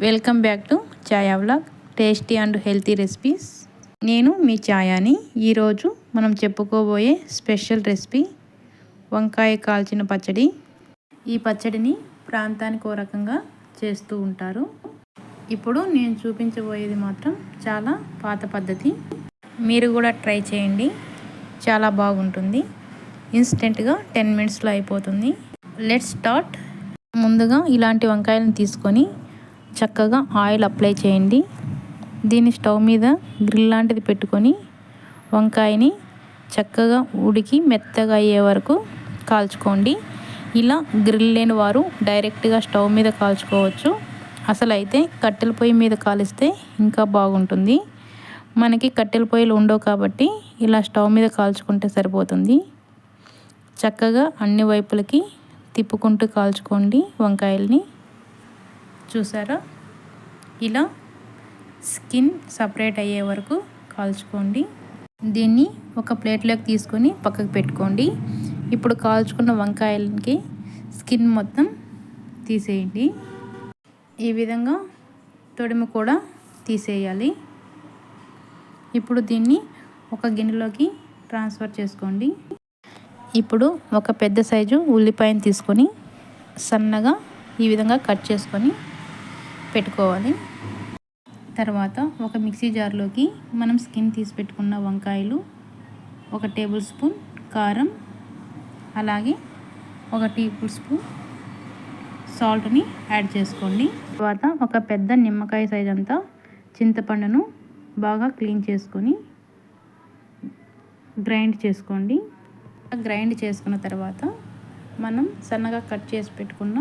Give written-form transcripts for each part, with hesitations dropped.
Welcome back to Chhaya vlog tasty and healthy recipes. నేను మీ ఛాయాని. ఈరోజు మనం చెప్పుకోబోయే స్పెషల్ రెసిపీ వంకాయ కాల్చిన పచ్చడి. ఈ పచ్చడిని ప్రాంతానికి ఓ రకంగా చేస్తూ ఉంటారు. ఇప్పుడు నేను చూపించబోయేది మాత్రం చాలా పాత పద్ధతి. మీరు కూడా ట్రై చేయండి, చాలా బాగుంటుంది. ఇన్స్టెంట్గా 10 మినిట్స్లో అయిపోతుంది. Let's start. ముందుగా ఇలాంటి వంకాయలను తీసుకొని చక్కగా ఆయిల్ అప్లై చేయండి. దీన్ని స్టవ్ మీద గ్రిల్ లాంటిది పెట్టుకొని వంకాయని చక్కగా ఉడికి మెత్తగా అయ్యే వరకు కాల్చుకోండి. ఇలా గ్రిల్ లేని వారు డైరెక్ట్గా స్టవ్ మీద కాల్చుకోవచ్చు. అసలు అయితే కట్టెల పొయ్యి మీద కాలిస్తే ఇంకా బాగుంటుంది. మనకి కట్టెల పొయ్యిలు ఉండవు కాబట్టి ఇలా స్టవ్ మీద కాల్చుకుంటే సరిపోతుంది. చక్కగా అన్ని వైపులకి తిప్పుకుంటూ కాల్చుకోండి వంకాయల్ని. చూసారా, ఇలా స్కిన్ సపరేట్ అయ్యే వరకు కాల్చుకోండి. దీన్ని ఒక ప్లేట్లోకి తీసుకొని పక్కకు పెట్టుకోండి. ఇప్పుడు కాల్చుకున్న వంకాయలకి స్కిన్ మొత్తం తీసేయండి. ఈ విధంగా తొడిమ కూడా తీసేయాలి. ఇప్పుడు దీన్ని ఒక గిన్నెలోకి ట్రాన్స్ఫర్ చేసుకోండి. ఇప్పుడు ఒక పెద్ద సైజు ఉల్లిపాయను తీసుకొని సన్నగా ఈ విధంగా కట్ చేసుకొని పెట్టుకోవాలి. తర్వాత ఒక మిక్సీ జార్లోకి మనం స్కిన్ తీసి పెట్టుకున్న వంకాయలు, 1 టేబుల్ స్పూన్ కారం, అలాగే 1 టేబుల్ స్పూన్ సాల్ట్ని యాడ్ చేసుకోండి. తర్వాత ఒక పెద్ద నిమ్మకాయ సైజ్ అంతా చింతపండును బాగా క్లీన్ చేసుకొని గ్రైండ్ చేసుకోండి. గ్రైండ్ చేసుకున్న తర్వాత మనం సన్నగా కట్ చేసి పెట్టుకున్న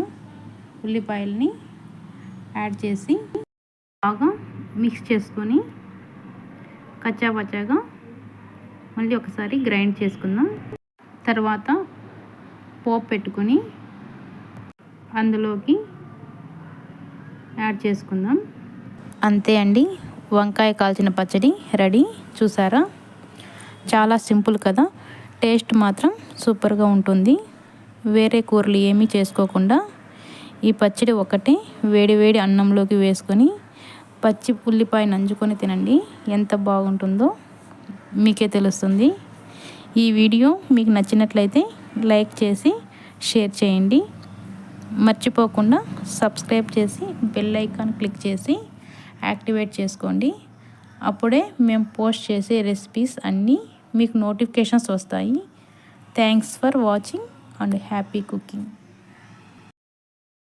ఉల్లిపాయల్ని యాడ్ చేసి బాగా మిక్స్ చేసుకొని కచ్చాపచ్చాగా మళ్ళీ ఒకసారి గ్రైండ్ చేసుకుందాం. తర్వాత పోపు పెట్టుకొని అందులోకి యాడ్ చేసుకుందాం. అంతే అండి, వంకాయ కాల్చిన పచ్చడి రెడీ. చూసారా, చాలా సింపుల్ కదా. టేస్ట్ మాత్రం సూపర్గా ఉంటుంది. వేరే కూరలు ఏమీ చేసుకోకుండా ఈ పచ్చడి ఒకటే వేడి అన్నంలోకి వేసుకొని పచ్చి ఉల్లిపాయ నంచుకొని తినండి. ఎంత బాగుంటుందో మీకే తెలుస్తుంది. ఈ వీడియో మీకు నచ్చినట్లయితే లైక్ చేసి షేర్ చేయండి. మర్చిపోకుండా సబ్స్క్రైబ్ చేసి బెల్ ఐకాన్ క్లిక్ చేసి యాక్టివేట్ చేసుకోండి. అప్పుడే మేము పోస్ట్ చేసే రెసిపీస్ అన్నీ మీకు నోటిఫికేషన్స్ వస్తాయి. Thanks for watching and happy cooking.